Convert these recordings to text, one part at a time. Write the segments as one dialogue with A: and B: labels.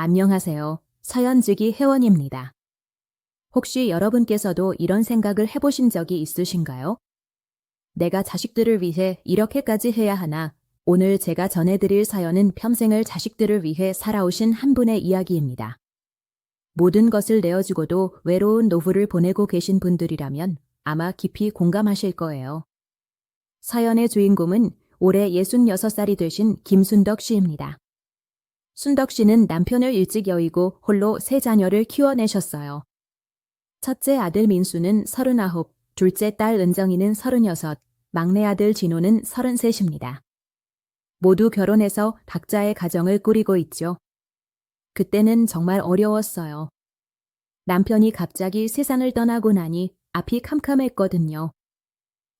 A: 안녕하세요. 서연지기 회원입니다. 혹시 여러분께서도 이런 생각을 해보신 적이 있으신가요? 내가 자식들을 위해 이렇게까지 해야 하나? 오늘 제가 전해드릴 사연은 평생을 자식들을 위해 살아오신 한 분의 이야기입니다. 모든 것을 내어주고도 외로운 노후를 보내고 계신 분들이라면 아마 깊이 공감하실 거예요. 사연의 주인공은 올해 66살이 되신 김순덕 씨입니다. 순덕 씨는 남편을 일찍 여의고 홀로 세 자녀를 키워내셨어요. 첫째 아들 민수는 39, 둘째 딸 은정이는 36, 막내 아들 진호는 33입니다. 모두 결혼해서 각자의 가정을 꾸리고 있죠. 그때는 정말 어려웠어요. 남편이 갑자기 세상을 떠나고 나니 앞이 캄캄했거든요.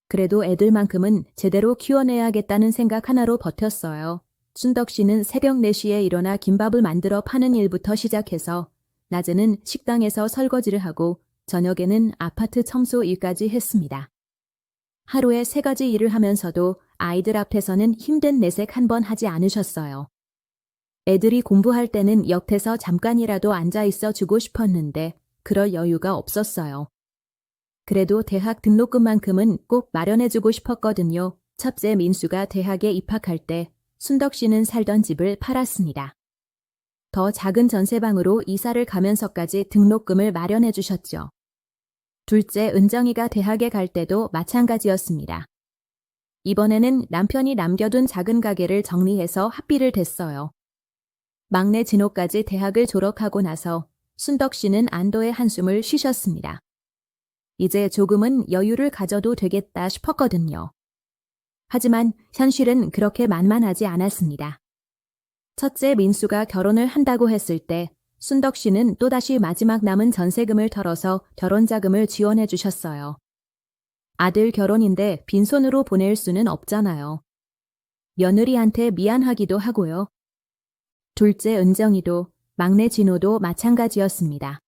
A: 그래도 애들만큼은 제대로 키워내야겠다는 생각 하나로 버텼어요. 순덕 씨는 새벽 4시에 일어나 김밥을 만들어 파는 일부터 시작해서 낮에는 식당에서 설거지를 하고 저녁에는 아파트 청소 일까지 했습니다. 하루에 3가지 일을 하면서도 아이들 앞에서는 힘든 내색 한 번 하지 않으셨어요. 애들이 공부할 때는 옆에서 잠깐이라도 앉아 있어 주고 싶었는데 그럴 여유가 없었어요. 그래도 대학 등록금만큼은 꼭 마련해주고 싶었거든요. 첫째 민수가 대학에 입학할 때 순덕 씨는 살던 집을 팔았습니다. 더 작은 전세방으로 이사를 가면서까지 등록금을 마련해 주셨죠. 둘째 은정이가 대학에 갈 때도 마찬가지였습니다. 이번에는 남편이 남겨둔 작은 가게를 정리해서 합비를 댔어요. 막내 진호까지 대학을 졸업하고 나서 순덕 씨는 안도의 한숨을 쉬셨습니다. 이제 조금은 여유를 가져도 되겠다 싶었거든요. 하지만 현실은 그렇게 만만하지 않았습니다. 첫째 민수가 결혼을 한다고 했을 때 순덕 씨는 또다시 마지막 남은 전세금을 털어서 결혼자금을 지원해 주셨어요. 아들 결혼인데 빈손으로 보낼 수는 없잖아요. 며느리한테 미안하기도 하고요. 둘째 은정이도 막내 진호도 마찬가지였습니다.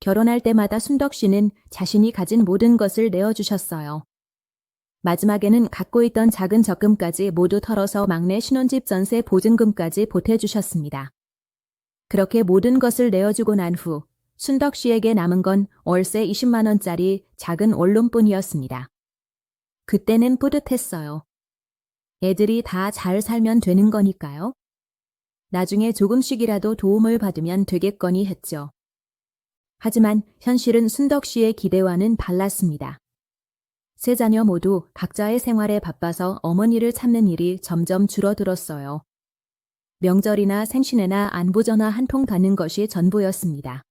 A: 결혼할 때마다 순덕 씨는 자신이 가진 모든 것을 내어주셨어요. 마지막에는 갖고 있던 작은 적금까지 모두 털어서 막내 신혼집 전세 보증금까지 보태주셨습니다. 그렇게 모든 것을 내어주고 난 후 순덕 씨에게 남은 건 월세 20만 원짜리 작은 원룸뿐이었습니다. 그때는 뿌듯했어요. 애들이 다 잘 살면 되는 거니까요. 나중에 조금씩이라도 도움을 받으면 되겠거니 했죠. 하지만 현실은 순덕 씨의 기대와는 달랐습니다. 세 자녀 모두 각자의 생활에 바빠서 어머니를 찾는 일이 점점 줄어들었어요. 명절이나 생신에나 안부전화 한 통 받는 것이 전부였습니다.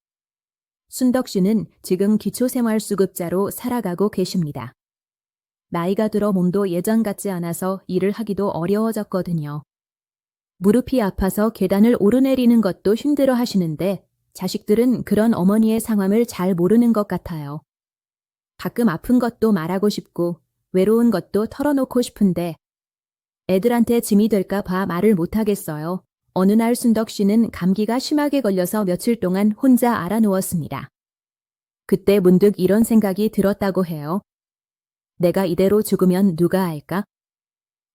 A: 순덕 씨는 지금 기초생활수급자로 살아가고 계십니다. 나이가 들어 몸도 예전 같지 않아서 일을 하기도 어려워졌거든요. 무릎이 아파서 계단을 오르내리는 것도 힘들어 하시는데 자식들은 그런 어머니의 상황을 잘 모르는 것 같아요. 가끔 아픈 것도 말하고 싶고 외로운 것도 털어놓고 싶은데 애들한테 짐이 될까 봐 말을 못하겠어요. 어느 날 순덕 씨는 감기가 심하게 걸려서 며칠 동안 혼자 알아누웠습니다. 그때 문득 이런 생각이 들었다고 해요. 내가 이대로 죽으면 누가 알까?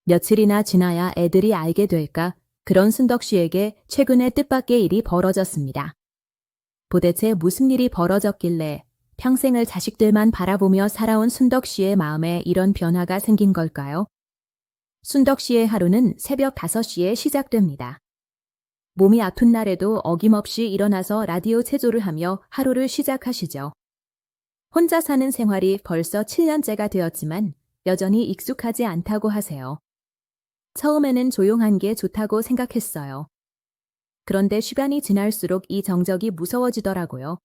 A: 며칠이나 지나야 애들이 알게 될까? 그런 순덕 씨에게 최근에 뜻밖의 일이 벌어졌습니다. 도대체 무슨 일이 벌어졌길래 평생을 자식들만 바라보며 살아온 순덕 씨의 마음에 이런 변화가 생긴 걸까요? 순덕 씨의 하루는 새벽 5시에 시작됩니다. 몸이 아픈 날에도 어김없이 일어나서 라디오 체조를 하며 하루를 시작하시죠. 혼자 사는 생활이 벌써 7년째가 되었지만 여전히 익숙하지 않다고 하세요. 처음에는 조용한 게 좋다고 생각했어요. 그런데 시간이 지날수록 이 정적이 무서워지더라고요.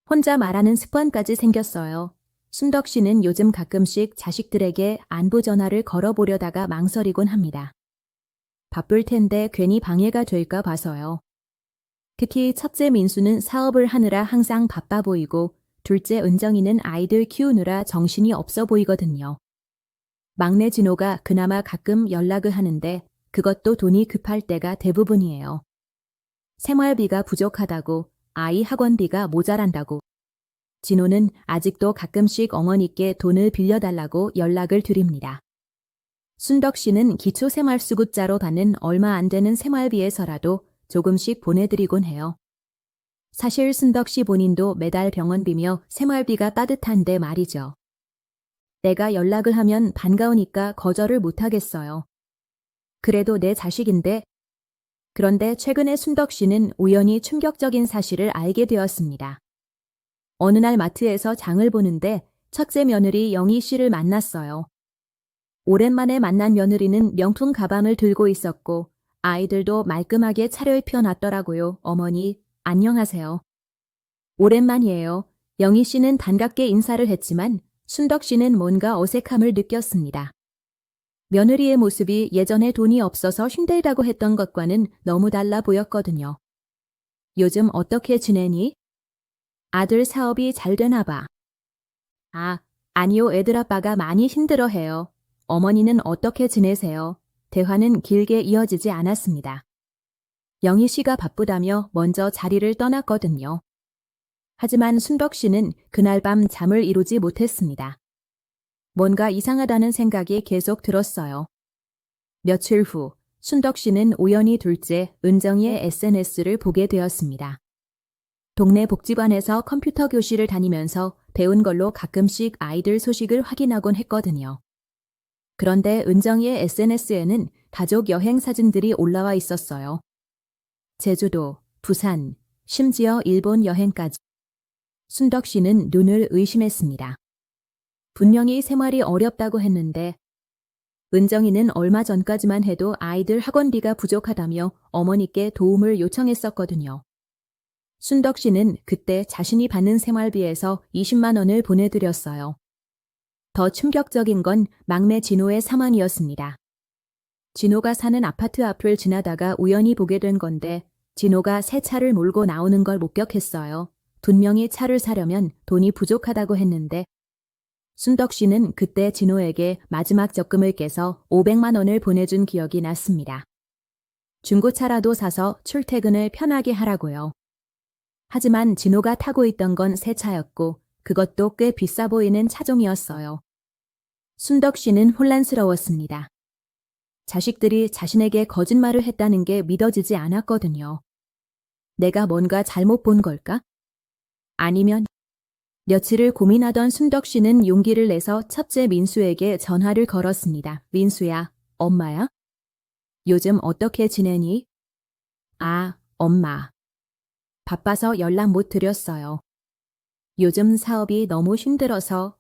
A: 혼자 말하는 습관까지 생겼어요. 순덕 씨는 요즘 가끔씩 자식들에게 안부 전화를 걸어보려다가 망설이곤 합니다. 바쁠 텐데 괜히 방해가 될까 봐서요. 특히 첫째 민수는 사업을 하느라 항상 바빠 보이고 둘째 은정이는 아이들 키우느라 정신이 없어 보이거든요. 막내 진호가 그나마 가끔 연락을 하는데 그것도 돈이 급할 때가 대부분이에요. 생활비가 부족하다고, 아이 학원비가 모자란다고. 진호는 아직도 가끔씩 어머니께 돈을 빌려달라고 연락을 드립니다. 순덕 씨는 기초생활수급자로 받는 얼마 안 되는 생활비에서라도 조금씩 보내드리곤 해요. 사실 순덕 씨 본인도 매달 병원비며 생활비가 따뜻한데 말이죠. 내가 연락을 하면 반가우니까 거절을 못하겠어요. 그래도 내 자식인데. 그런데 최근에 순덕 씨는 우연히 충격적인 사실을 알게 되었습니다. 어느 날 마트에서 장을 보는데 첫째 며느리 영희 씨를 만났어요. 오랜만에 만난 며느리는 명품 가방을 들고 있었고 아이들도 말끔하게 차려입혀 놨더라고요. 어머니, 안녕하세요. 오랜만이에요. 영희 씨는 반갑게 인사를 했지만 순덕 씨는 뭔가 어색함을 느꼈습니다. 며느리의 모습이 예전에 돈이 없어서 힘들다고 했던 것과는 너무 달라 보였거든요. 요즘 어떻게 지내니? 아들 사업이 잘 되나 봐. 아, 아니요. 애들 아빠가 많이 힘들어해요. 어머니는 어떻게 지내세요? 대화는 길게 이어지지 않았습니다. 영희 씨가 바쁘다며 먼저 자리를 떠났거든요. 하지만 순덕 씨는 그날 밤 잠을 이루지 못했습니다. 뭔가 이상하다는 생각이 계속 들었어요. 며칠 후 순덕 씨는 우연히 둘째 은정이의 SNS를 보게 되었습니다. 동네 복지관에서 컴퓨터 교실을 다니면서 배운 걸로 가끔씩 아이들 소식을 확인하곤 했거든요. 그런데 은정이의 SNS에는 가족 여행 사진들이 올라와 있었어요. 제주도, 부산, 심지어 일본 여행까지. 순덕 씨는 눈을 의심했습니다. 분명히 생활이 어렵다고 했는데 은정이는 얼마 전까지만 해도 아이들 학원비가 부족하다며 어머니께 도움을 요청했었거든요. 순덕 씨는 그때 자신이 받는 생활비에서 20만 원을 보내드렸어요. 더 충격적인 건 막내 진호의 상황이었습니다. 진호가 사는 아파트 앞을 지나다가 우연히 보게 된 건데 진호가 새 차를 몰고 나오는 걸 목격했어요. 분명히 차를 사려면 돈이 부족하다고 했는데 순덕 씨는 그때 진호에게 마지막 적금을 깨서 500만 원을 보내준 기억이 났습니다. 중고차라도 사서 출퇴근을 편하게 하라고요. 하지만 진호가 타고 있던 건 새 차였고 그것도 꽤 비싸 보이는 차종이었어요. 순덕 씨는 혼란스러웠습니다. 자식들이 자신에게 거짓말을 했다는 게 믿어지지 않았거든요. 내가 뭔가 잘못 본 걸까? 아니면 며칠을 고민하던 순덕 씨는 용기를 내서 첫째 민수에게 전화를 걸었습니다. 민수야, 엄마야? 요즘 어떻게 지내니? 아, 엄마. 바빠서 연락 못 드렸어요. 요즘 사업이 너무 힘들어서.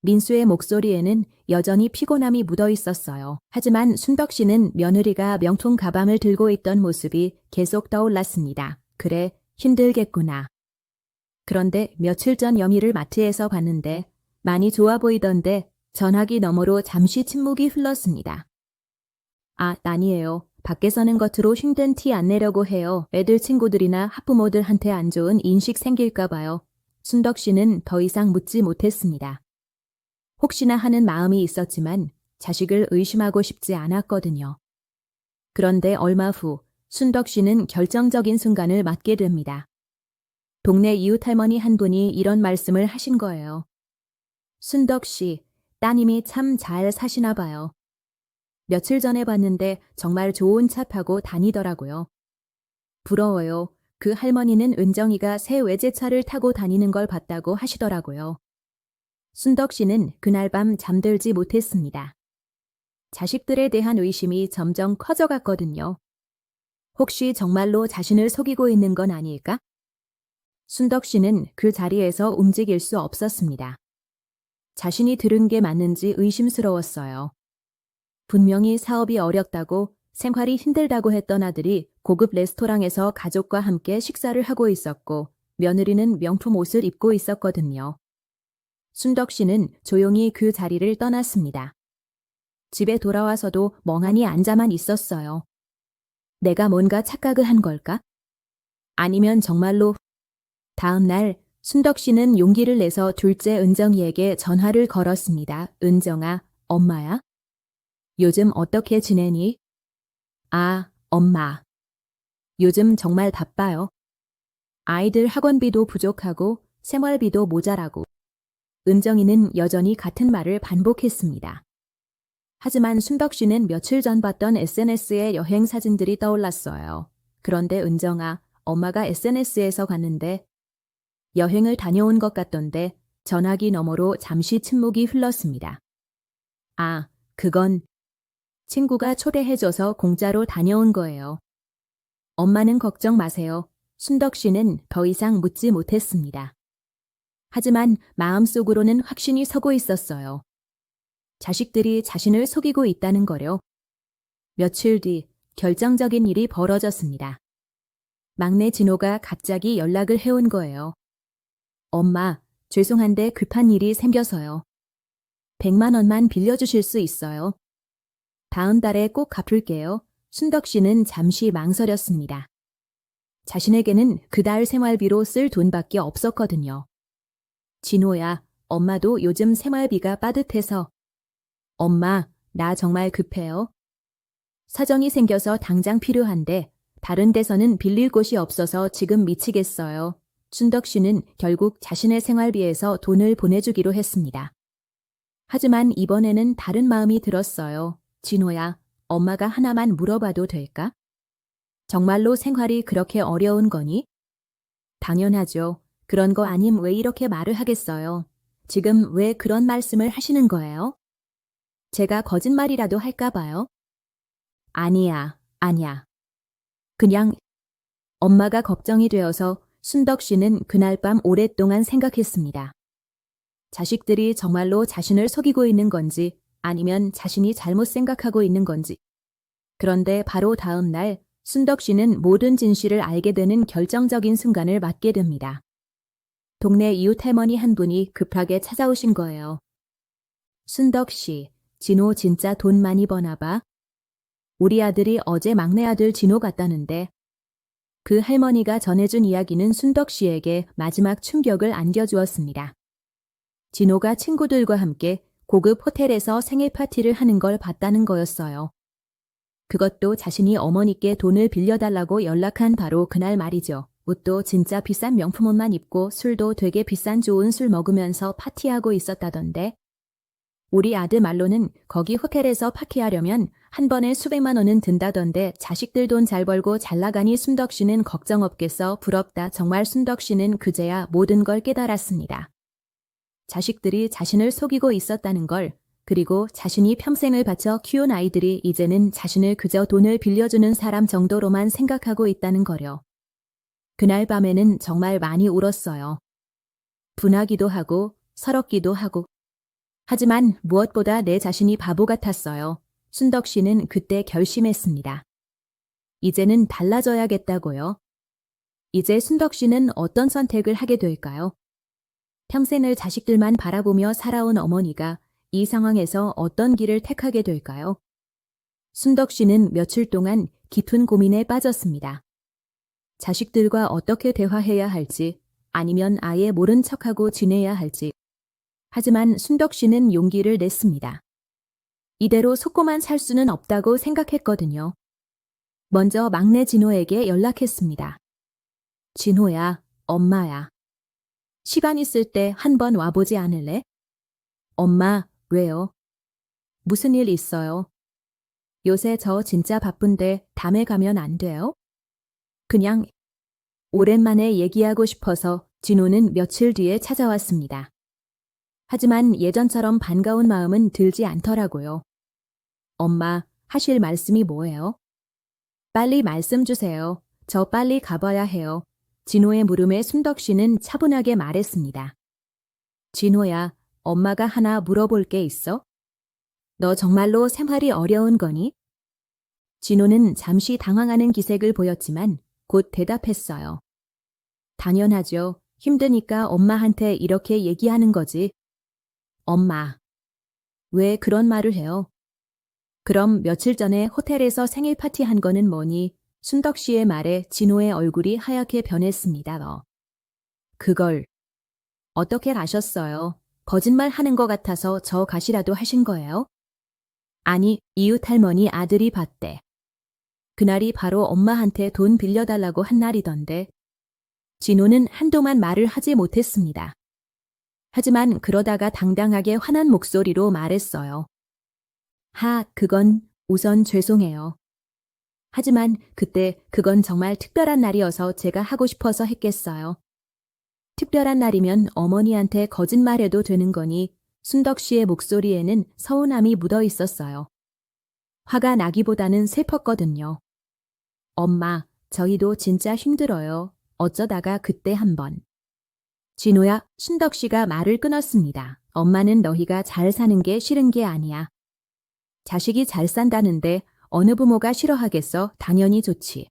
A: 민수의 목소리에는 여전히 피곤함이 묻어 있었어요. 하지만 순덕 씨는 며느리가 명품 가방을 들고 있던 모습이 계속 떠올랐습니다. 그래, 힘들겠구나. 그런데 며칠 전 영희를 마트에서 봤는데 많이 좋아 보이던데 전화기 너머로 잠시 침묵이 흘렀습니다. 아, 아니에요. 밖에서는 겉으로 힘든 티 안 내려고 해요. 애들 친구들이나 학부모들한테 안 좋은 인식 생길까 봐요. 순덕 씨는 더 이상 묻지 못했습니다. 혹시나 하는 마음이 있었지만 자식을 의심하고 싶지 않았거든요. 그런데 얼마 후 순덕 씨는 결정적인 순간을 맞게 됩니다. 동네 이웃 할머니 한 분이 이런 말씀을 하신 거예요. 순덕 씨, 따님이 참 잘 사시나 봐요. 며칠 전에 봤는데 정말 좋은 차 타고 다니더라고요. 부러워요. 그 할머니는 은정이가 새 외제차를 타고 다니는 걸 봤다고 하시더라고요. 순덕 씨는 그날 밤 잠들지 못했습니다. 자식들에 대한 의심이 점점 커져갔거든요. 혹시 정말로 자신을 속이고 있는 건 아닐까? 순덕 씨는 그 자리에서 움직일 수 없었습니다. 자신이 들은 게 맞는지 의심스러웠어요. 분명히 사업이 어렵다고 생활이 힘들다고 했던 아들이 고급 레스토랑에서 가족과 함께 식사를 하고 있었고 며느리는 명품 옷을 입고 있었거든요. 순덕 씨는 조용히 그 자리를 떠났습니다. 집에 돌아와서도 멍하니 앉아만 있었어요. 내가 뭔가 착각을 한 걸까? 아니면 정말로. 다음 날 순덕 씨는 용기를 내서 둘째 은정이에게 전화를 걸었습니다. 은정아, 엄마야? 요즘 어떻게 지내니? 아, 엄마. 요즘 정말 바빠요. 아이들 학원비도 부족하고 생활비도 모자라고. 은정이는 여전히 같은 말을 반복했습니다. 하지만 순덕 씨는 며칠 전 봤던 SNS의 여행 사진들이 떠올랐어요. 그런데 은정아, 엄마가 SNS에서 봤는데 여행을 다녀온 것 같던데 전화기 너머로 잠시 침묵이 흘렀습니다. 아, 그건 친구가 초대해줘서 공짜로 다녀온 거예요. 엄마는 걱정 마세요. 순덕 씨는 더 이상 묻지 못했습니다. 하지만 마음속으로는 확신이 서고 있었어요. 자식들이 자신을 속이고 있다는 거요. 며칠 뒤 결정적인 일이 벌어졌습니다. 막내 진호가 갑자기 연락을 해온 거예요. 엄마, 죄송한데 급한 일이 생겨서요. 100만 원만 빌려주실 수 있어요? 다음 달에 꼭 갚을게요. 순덕 씨는 잠시 망설였습니다. 자신에게는 그달 생활비로 쓸 돈밖에 없었거든요. 진호야, 엄마도 요즘 생활비가 빠듯해서. 엄마, 나 정말 급해요. 사정이 생겨서 당장 필요한데 다른 데서는 빌릴 곳이 없어서 지금 미치겠어요. 순덕 씨는 결국 자신의 생활비에서 돈을 보내주기로 했습니다. 하지만 이번에는 다른 마음이 들었어요. 진호야, 엄마가 하나만 물어봐도 될까? 정말로 생활이 그렇게 어려운 거니? 당연하죠. 그런 거 아님 왜 이렇게 말을 하겠어요. 지금 왜 그런 말씀을 하시는 거예요? 제가 거짓말이라도 할까 봐요? 아니야. 그냥 엄마가 걱정이 되어서 순덕 씨는 그날 밤 오랫동안 생각했습니다. 자식들이 정말로 자신을 속이고 있는 건지 아니면 자신이 잘못 생각하고 있는 건지. 그런데 바로 다음 날 순덕 씨는 모든 진실을 알게 되는 결정적인 순간을 맞게 됩니다. 동네 이웃 할머니 한 분이 급하게 찾아오신 거예요. 순덕 씨, 진호 진짜 돈 많이 버나 봐. 우리 아들이 어제 막내 아들 진호 같다는데. 그 할머니가 전해준 이야기는 순덕 씨에게 마지막 충격을 안겨주었습니다. 진호가 친구들과 함께 고급 호텔에서 생일 파티를 하는 걸 봤다는 거였어요. 그것도 자신이 어머니께 돈을 빌려달라고 연락한 바로 그날 말이죠. 옷도 진짜 비싼 명품 옷만 입고 술도 되게 비싼 좋은 술 먹으면서 파티하고 있었다던데. 우리 아들 말로는 거기 호텔에서 파티하려면 한 번에 수백만 원은 든다던데 자식들 돈 잘 벌고 잘 나가니 순덕 씨는 걱정 없겠어. 부럽다. 정말 순덕 씨는 그제야 모든 걸 깨달았습니다. 자식들이 자신을 속이고 있었다는 걸, 그리고 자신이 평생을 바쳐 키운 아이들이 이제는 자신을 그저 돈을 빌려주는 사람 정도로만 생각하고 있다는 거려. 그날 밤에는 정말 많이 울었어요. 분하기도 하고 서럽기도 하고. 하지만 무엇보다 내 자신이 바보 같았어요. 순덕 씨는 그때 결심했습니다. 이제는 달라져야겠다고요. 이제 순덕 씨는 어떤 선택을 하게 될까요? 평생을 자식들만 바라보며 살아온 어머니가 이 상황에서 어떤 길을 택하게 될까요? 순덕 씨는 며칠 동안 깊은 고민에 빠졌습니다. 자식들과 어떻게 대화해야 할지, 아니면 아예 모른 척하고 지내야 할지. 하지만 순덕 씨는 용기를 냈습니다. 이대로 속고만 살 수는 없다고 생각했거든요. 먼저 막내 진호에게 연락했습니다. 진호야, 엄마야. 시간 있을 때 한번 와보지 않을래? 엄마, 왜요? 무슨 일 있어요? 요새 저 진짜 바쁜데 다음에 가면 안 돼요? 그냥 오랜만에 얘기하고 싶어서. 진호는 며칠 뒤에 찾아왔습니다. 하지만 예전처럼 반가운 마음은 들지 않더라고요. 엄마, 하실 말씀이 뭐예요? 빨리 말씀 주세요. 저 빨리 가봐야 해요. 진호의 물음에 순덕 씨는 차분하게 말했습니다. 진호야, 엄마가 하나 물어볼 게 있어? 너 정말로 생활이 어려운 거니? 진호는 잠시 당황하는 기색을 보였지만 곧 대답했어요. 당연하죠. 힘드니까 엄마한테 이렇게 얘기하는 거지. 엄마, 왜 그런 말을 해요? 그럼 며칠 전에 호텔에서 생일 파티한 거는 뭐니? 순덕 씨의 말에 진호의 얼굴이 하얗게 변했습니다. 너. 그걸 어떻게 아셨어요? 거짓말 하는 것 같아서 저 가시라도 하신 거예요? 아니, 이웃 할머니 아들이 봤대. 그날이 바로 엄마한테 돈 빌려달라고 한 날이던데. 진호는 한동안 말을 하지 못했습니다. 하지만 그러다가 당당하게 화난 목소리로 말했어요. 그건 우선 죄송해요. 하지만 그때 그건 정말 특별한 날이어서 제가 하고 싶어서 했겠어요. 특별한 날이면 어머니한테 거짓말해도 되는 거니 순덕 씨의 목소리에는 서운함이 묻어 있었어요. 화가 나기보다는 슬펐거든요. 엄마, 저희도 진짜 힘들어요. 어쩌다가 그때 한번. 진호야, 순덕 씨가 말을 끊었습니다. 엄마는 너희가 잘 사는 게 싫은 게 아니야. 자식이 잘 산다는데 어느 부모가 싫어하겠어? 당연히 좋지.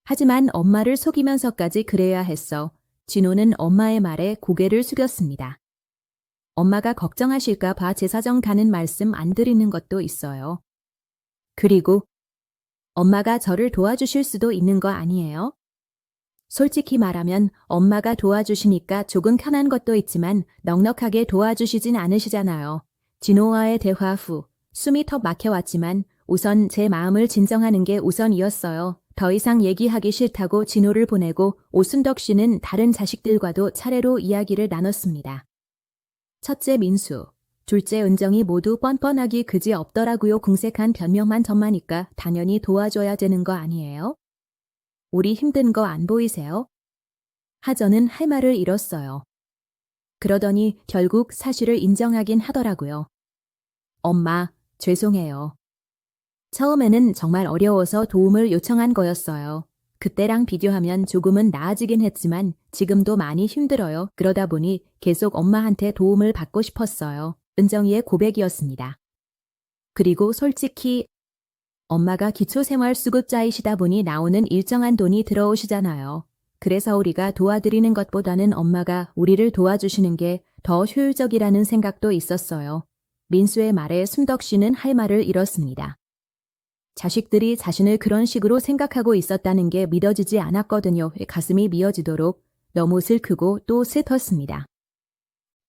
A: 하지만 엄마를 속이면서까지 그래야 했어. 진호는 엄마의 말에 고개를 숙였습니다. 엄마가 걱정하실까 봐 제 사정 가는 말씀 안 드리는 것도 있어요. 그리고 엄마가 저를 도와주실 수도 있는 거 아니에요? 솔직히 말하면 엄마가 도와주시니까 조금 편한 것도 있지만 넉넉하게 도와주시진 않으시잖아요. 진호와의 대화 후 숨이 턱 막혀왔지만 우선 제 마음을 진정하는 게 우선이었어요. 더 이상 얘기하기 싫다고 진호를 보내고 오순덕 씨는 다른 자식들과도 차례로 이야기를 나눴습니다. 첫째 민수, 둘째 은정이 모두 뻔뻔하기 그지 없더라고요. 궁색한 변명만 전마니까 당연히 도와줘야 되는 거 아니에요? 우리 힘든 거 안 보이세요? 하전은 할 말을 잃었어요. 그러더니 결국 사실을 인정하긴 하더라고요. 엄마, 죄송해요. 처음에는 정말 어려워서 도움을 요청한 거였어요. 그때랑 비교하면 조금은 나아지긴 했지만 지금도 많이 힘들어요. 그러다 보니 계속 엄마한테 도움을 받고 싶었어요. 은정이의 고백이었습니다. 그리고 솔직히 엄마가 기초생활수급자이시다 보니 나오는 일정한 돈이 들어오시잖아요. 그래서 우리가 도와드리는 것보다는 엄마가 우리를 도와주시는 게 더 효율적이라는 생각도 있었어요. 민수의 말에 순덕 씨는 할 말을 잃었습니다. 자식들이 자신을 그런 식으로 생각하고 있었다는 게 믿어지지 않았거든요. 가슴이 미어지도록 너무 슬프고 또 슬펐습니다.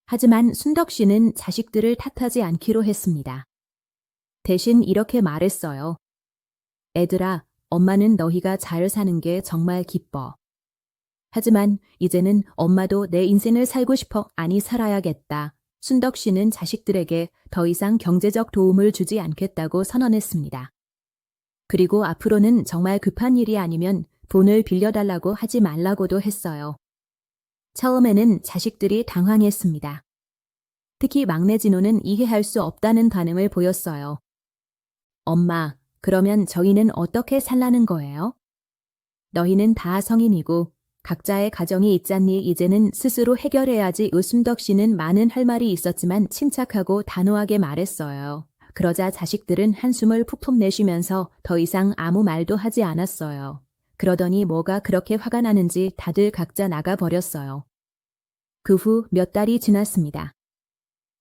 A: 하지만 순덕 씨는 자식들을 탓하지 않기로 했습니다. 대신 이렇게 말했어요. 애들아, 엄마는 너희가 잘 사는 게 정말 기뻐. 하지만 이제는 엄마도 내 인생을 살고 싶어. 아니 살아야겠다. 순덕 씨는 자식들에게 더 이상 경제적 도움을 주지 않겠다고 선언했습니다. 그리고 앞으로는 정말 급한 일이 아니면 돈을 빌려달라고 하지 말라고도 했어요. 처음에는 자식들이 당황했습니다. 특히 막내 진호는 이해할 수 없다는 반응을 보였어요. 엄마, 그러면 저희는 어떻게 살라는 거예요? 너희는 다 성인이고 각자의 가정이 있잖니 이제는 스스로 해결해야지. 오순덕 씨는 많은 할 말이 있었지만 침착하고 단호하게 말했어요. 그러자 자식들은 한숨을 푹푹 내쉬면서 더 이상 아무 말도 하지 않았어요. 그러더니 뭐가 그렇게 화가 나는지 다들 각자 나가버렸어요. 그 후 몇 달이 지났습니다.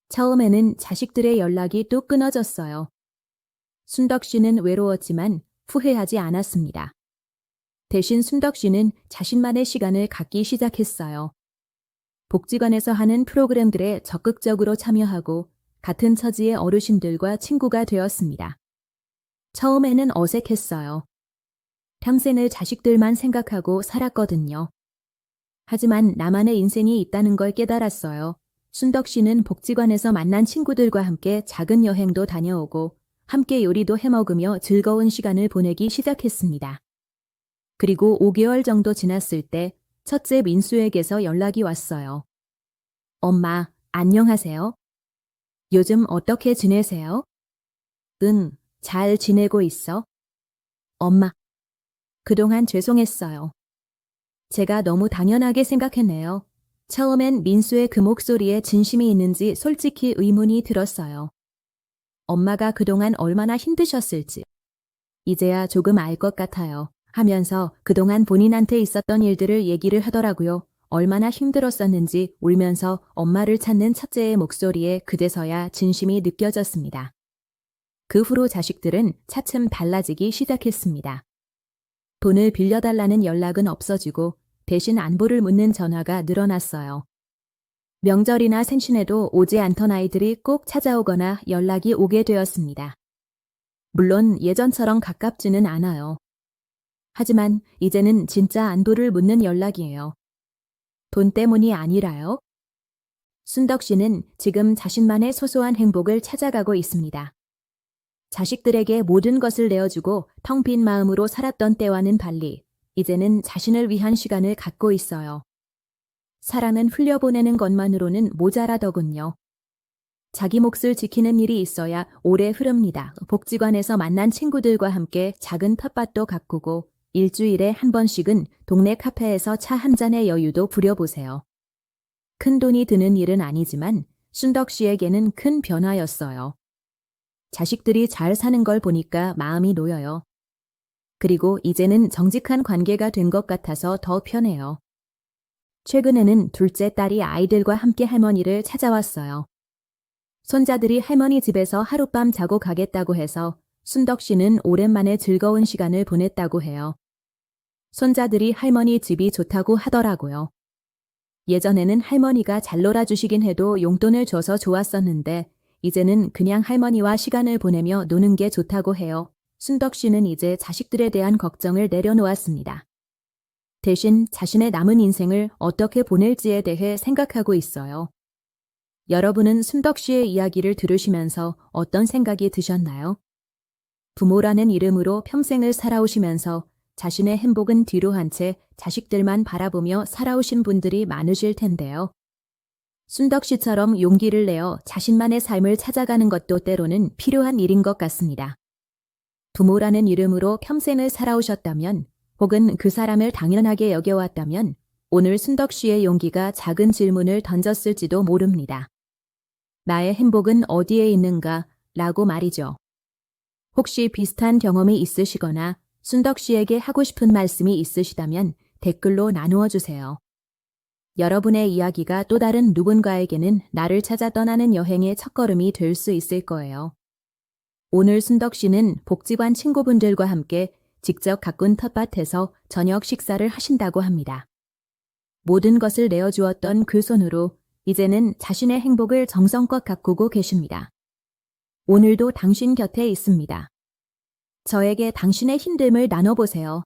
A: 처음에는 자식들의 연락이 또 끊어졌어요. 순덕 씨는 외로웠지만 후회하지 않았습니다. 대신 순덕 씨는 자신만의 시간을 갖기 시작했어요. 복지관에서 하는 프로그램들에 적극적으로 참여하고 같은 처지의 어르신들과 친구가 되었습니다. 처음에는 어색했어요. 평생을 자식들만 생각하고 살았거든요. 하지만 나만의 인생이 있다는 걸 깨달았어요. 순덕 씨는 복지관에서 만난 친구들과 함께 작은 여행도 다녀오고 함께 요리도 해먹으며 즐거운 시간을 보내기 시작했습니다. 그리고 5개월 정도 지났을 때 첫째 민수에게서 연락이 왔어요. 엄마, 안녕하세요. 요즘 어떻게 지내세요? 응, 잘 지내고 있어. 엄마, 그동안 죄송했어요. 제가 너무 당연하게 생각했네요. 처음엔 민수의 그 목소리에 진심이 있는지 솔직히 의문이 들었어요. 엄마가 그동안 얼마나 힘드셨을지. 이제야 조금 알 것 같아요. 하면서 그동안 본인한테 있었던 일들을 얘기를 하더라고요. 얼마나 힘들었었는지 울면서 엄마를 찾는 첫째의 목소리에 그제서야 진심이 느껴졌습니다. 그 후로 자식들은 차츰 달라지기 시작했습니다. 돈을 빌려달라는 연락은 없어지고 대신 안부를 묻는 전화가 늘어났어요. 명절이나 생신에도 오지 않던 아이들이 꼭 찾아오거나 연락이 오게 되었습니다. 물론 예전처럼 가깝지는 않아요. 하지만 이제는 진짜 안부를 묻는 연락이에요. 돈 때문이 아니라요. 순덕 씨는 지금 자신만의 소소한 행복을 찾아가고 있습니다. 자식들에게 모든 것을 내어주고 텅 빈 마음으로 살았던 때와는 달리 이제는 자신을 위한 시간을 갖고 있어요. 사랑은 흘려보내는 것만으로는 모자라더군요. 자기 몫을 지키는 일이 있어야 오래 흐릅니다. 복지관에서 만난 친구들과 함께 작은 텃밭도 가꾸고 일주일에 한 번씩은 동네 카페에서 차 한 잔의 여유도 부려보세요. 큰 돈이 드는 일은 아니지만 순덕 씨에게는 큰 변화였어요. 자식들이 잘 사는 걸 보니까 마음이 놓여요. 그리고 이제는 정직한 관계가 된 것 같아서 더 편해요. 최근에는 둘째 딸이 아이들과 함께 할머니를 찾아왔어요. 손자들이 할머니 집에서 하룻밤 자고 가겠다고 해서 순덕 씨는 오랜만에 즐거운 시간을 보냈다고 해요. 손자들이 할머니 집이 좋다고 하더라고요. 예전에는 할머니가 잘 놀아주시긴 해도 용돈을 줘서 좋았었는데 이제는 그냥 할머니와 시간을 보내며 노는 게 좋다고 해요. 순덕 씨는 이제 자식들에 대한 걱정을 내려놓았습니다. 대신 자신의 남은 인생을 어떻게 보낼지에 대해 생각하고 있어요. 여러분은 순덕 씨의 이야기를 들으시면서 어떤 생각이 드셨나요? 부모라는 이름으로 평생을 살아오시면서 자신의 행복은 뒤로 한 채 자식들만 바라보며 살아오신 분들이 많으실 텐데요. 순덕 씨처럼 용기를 내어 자신만의 삶을 찾아가는 것도 때로는 필요한 일인 것 같습니다. 부모라는 이름으로 평생을 살아오셨다면 혹은 그 사람을 당연하게 여겨왔다면 오늘 순덕 씨의 용기가 작은 질문을 던졌을지도 모릅니다. 나의 행복은 어디에 있는가? 라고 말이죠. 혹시 비슷한 경험이 있으시거나 순덕 씨에게 하고 싶은 말씀이 있으시다면 댓글로 나누어 주세요. 여러분의 이야기가 또 다른 누군가에게는 나를 찾아 떠나는 여행의 첫걸음이 될 수 있을 거예요. 오늘 순덕 씨는 복지관 친구분들과 함께 직접 가꾼 텃밭에서 저녁 식사를 하신다고 합니다. 모든 것을 내어주었던 그 손으로 이제는 자신의 행복을 정성껏 가꾸고 계십니다. 오늘도 당신 곁에 있습니다. 저에게 당신의 힘듦을 나눠보세요.